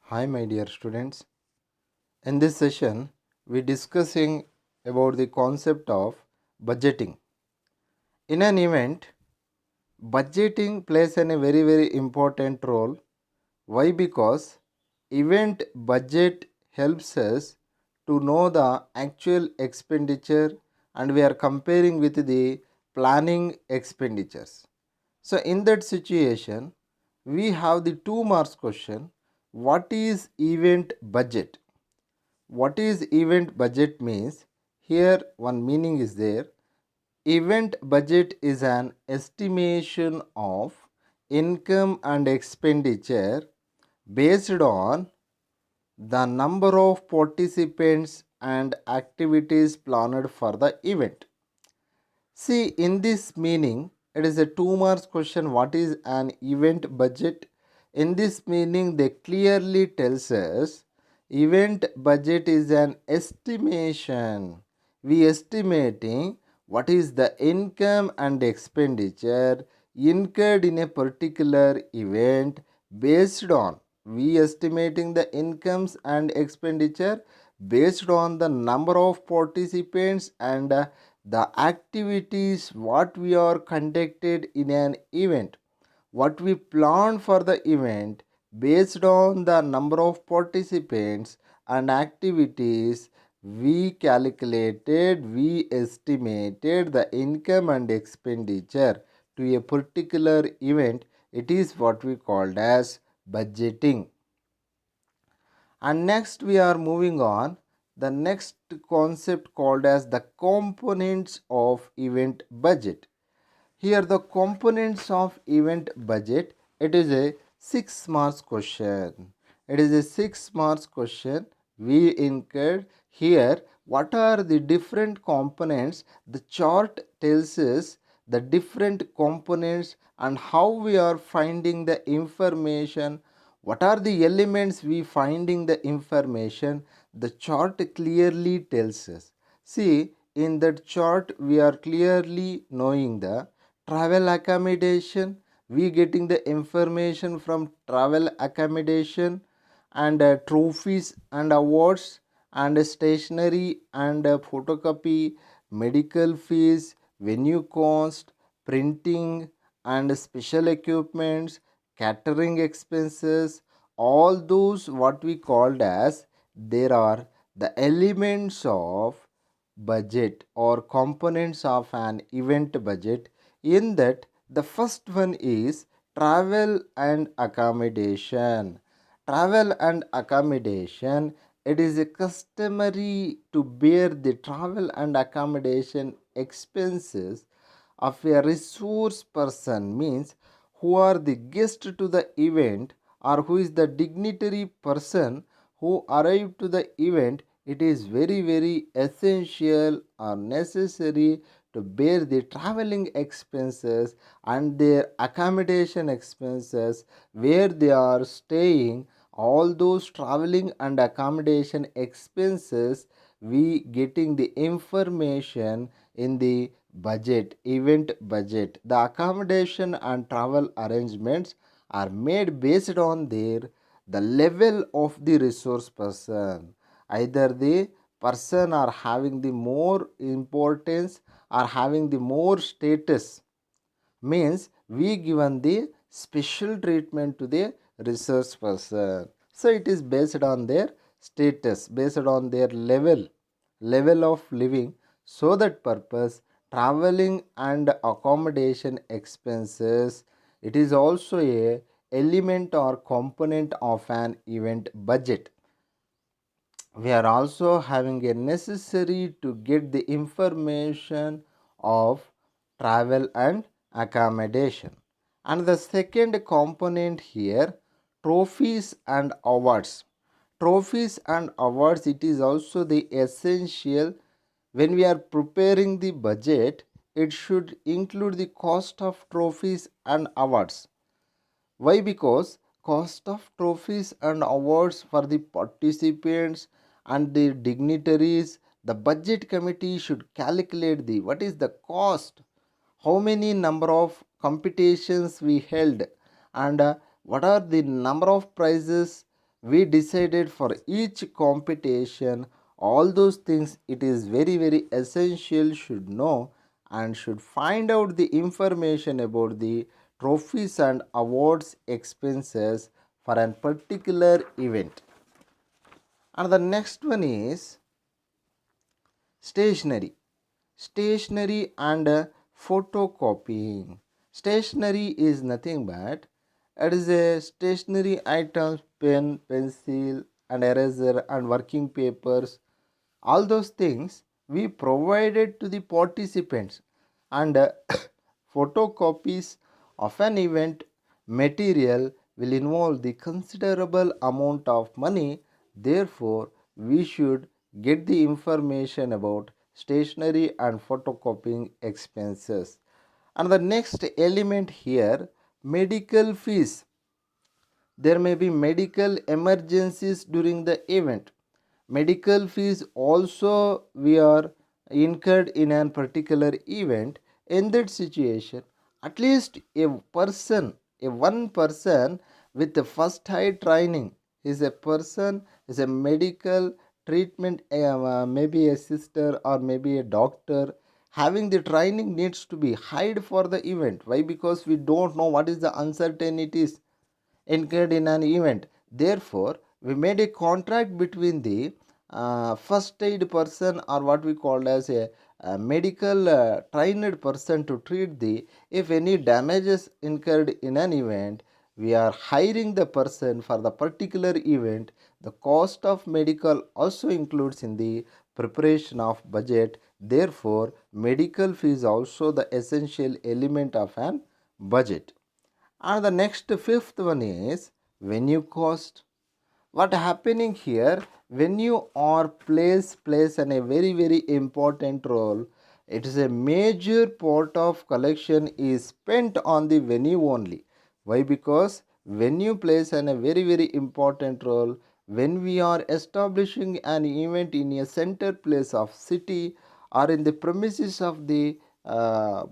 Hi my dear students. In this session we discussing about the concept of budgeting. In an event, budgeting plays a very important role. Why? Because event budget helps us to know the actual expenditure and we are comparing with the planning expenditures. So in that situation, we have the 2 marks question. What is event budget? What is event budget means? Here one meaning is there. Event budget is an estimation of income and expenditure based on the number of participants and activities planned for the event. See, in this meaning, it is a 2 marks question. What is an event budget? In this meaning, they clearly tells us event budget is an estimation. We estimating what is the income and expenditure incurred in a particular event based on we estimating the incomes and expenditure based on the number of participants and the activities what we are conducted in an event, what we plan for the event based on the number of participants and activities, we calculated, we estimated the income and expenditure to a particular event. It is what we called as budgeting. And next we are moving on the next concept called as the components of event budget. Here the components of event budget, it is a 6 marks question. It is a 6 marks question. We incurred here what are the different components. The chart tells us the different components and how we are finding the information. What are the elements we finding the information? The chart clearly tells us. See, in that chart we are clearly knowing the travel accommodation, we getting the information from travel accommodation and trophies and awards and stationery and photocopy, medical fees, venue cost, printing and special equipments, catering expenses, all those what we called as there are the elements of budget or components of an event budget. In that, the first one is travel and accommodation. Travel and accommodation, it is a customary to bear the travel and accommodation expenses of a resource person, means who are the guest to the event or who is the dignitary person who arrived to the event. It is very essential or necessary to bear the traveling expenses and their accommodation expenses where they are staying. All those traveling and accommodation expenses we getting the information in the budget, event budget. The accommodation and travel arrangements are made based on their the level of the resource person. Either the person are having the more importance or having the more status, means we given the special treatment to the resource person. So it is based on their status, based on their level of living. So that purpose traveling and accommodation expenses, it is also a element or component of an event budget. We are also having a necessary to get the information of travel and accommodation. And the second component here, trophies and awards. Trophies and awards, it is also the essential. When we are preparing the budget, it should include the cost of trophies and awards. Why? Because cost of trophies and awards for the participants and the dignitaries, the budget committee should calculate the what is the cost, how many number of competitions we held, and what are the number of prizes we decided for each competition all those things it is very essential should know and should find out the information about the trophies and awards expenses for a particular event. And the next one is stationery. Stationery and photocopying. Stationery is nothing but it is a stationery items, pen, pencil and eraser and working papers, all those things we provided to the participants. And photocopies of an event material will involve the considerable amount of money. Therefore we should get the information about stationery and photocopying expenses. And the next element here, medical fees. There may be medical emergencies during the event. Medical fees also we are incurred in a particular event. In that situation, at least a person, a one person with the first aid training is a person, is a medical treatment, maybe a sister or maybe a doctor having the training needs to be hired for the event. Why? Because we don't know what is the uncertainties incurred in an event. Therefore, we made a contract between the first aid person or what we call as a medical trained person to treat the if any damages incurred in an event. We are hiring the person for the particular event. The cost of medical also includes in the preparation of budget. Therefore, medical fee is also the essential element of an budget. And the next fifth one is venue cost. What happening here, venue or place plays a very important role. It is a major part of collection is spent on the venue only. Why? Because venue plays a very important role when we are establishing an event in a center place of city or in the premises of the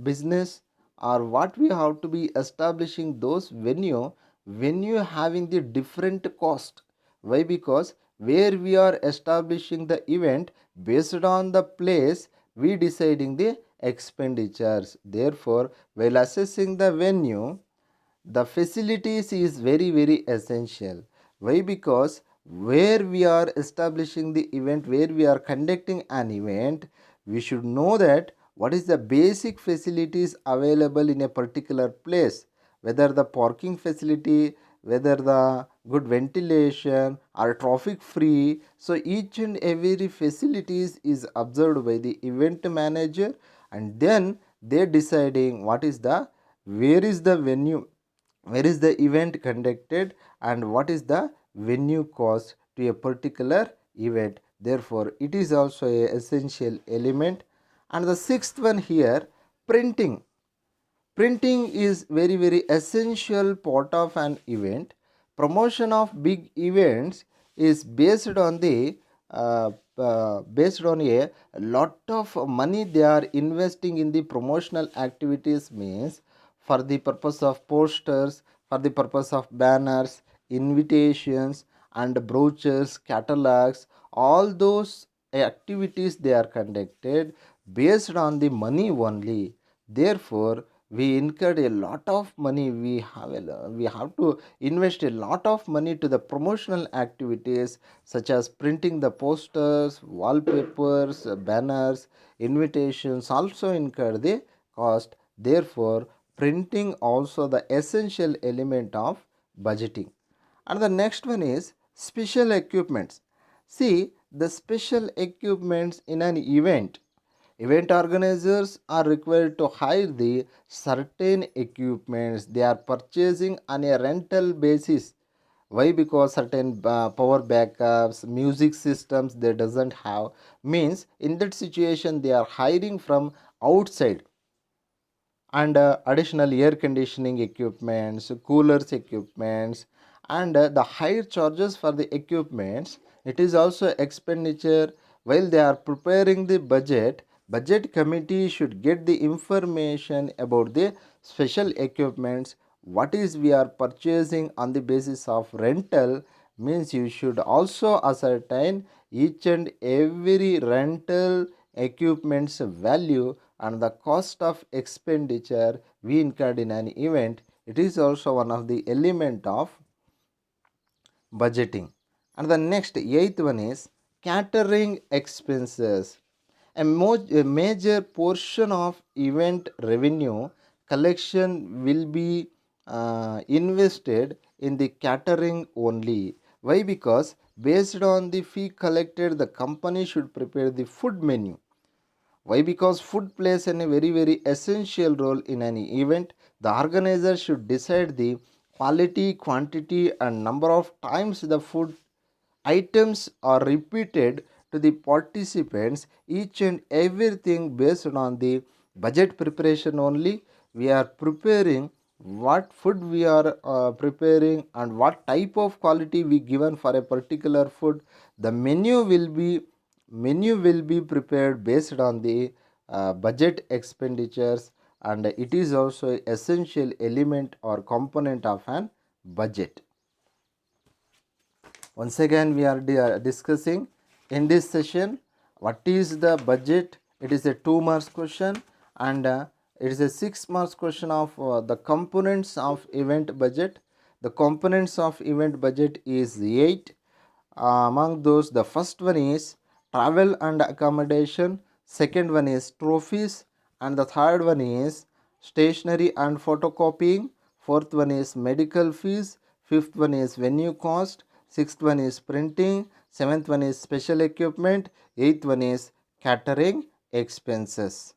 business, or what we have to be establishing those venue having the different cost. Why? Because where we are establishing the event, based on the place we deciding the expenditures. Therefore, while assessing the venue, the facilities is very essential. Why? Because where we are establishing the event, where we are conducting an event, we should know that what is the basic facilities available in a particular place, whether the parking facility, whether the good ventilation or traffic free. So each and every facilities is observed by the event manager, and then they deciding what is the, where is the venue, where is the event conducted, and what is the venue cost to a particular event. Therefore it is also a essential element. And the sixth one here, printing. Printing is very essential part of an event. Promotion of big events is based on the based on a lot of money they are investing in the promotional activities, means for the purpose of posters, for the purpose of banners, invitations and brochures, catalogs, all those activities they are conducted based on the money only. Therefore we incurred a lot of money, we have to invest a lot of money to the promotional activities such as printing the posters, wallpapers, banners, invitations also incur the cost. Therefore printing also the essential element of budgeting. And the next one is special equipments. See, the special equipments in an event, event organizers are required to hire the certain equipments they are purchasing on a rental basis. Why? Because certain power backups, music systems they doesn't have, means in that situation they are hiring from outside. And additional air conditioning equipments, coolers equipments, and the higher charges for the equipments, it is also expenditure. While they are preparing the budget committee should get the information about the special equipments, what is we are purchasing on the basis of rental. means you should also ascertain each and every rental equipment's value and the cost of expenditure we incurred in an event. It is also one of the element of budgeting. And the next eighth one is catering expenses. A major portion of event revenue collection will be invested in the catering only. Why? Because based on the fee collected, the company should prepare the food menu. Why? Because food plays a very essential role in any event. The organizer should decide the quality, quantity, and number of times the food items are repeated to the participants, each and everything based on the budget preparation only. We are preparing what food we are preparing and what type of quality we given for a particular food. The menu will be prepared based on the budget expenditures, and it is also essential element or component of an budget. Once again, we are discussing in this session what is the budget. It is a 2 marks question, and it is a 6 marks question of the components of event budget. The components of event budget is 8. Among those, the first one is travel and accommodation, second one is trophies, and the third one is stationery and photocopying, fourth one is medical fees, fifth one is venue cost, sixth one is printing, seventh one is special equipment, eighth one is catering expenses.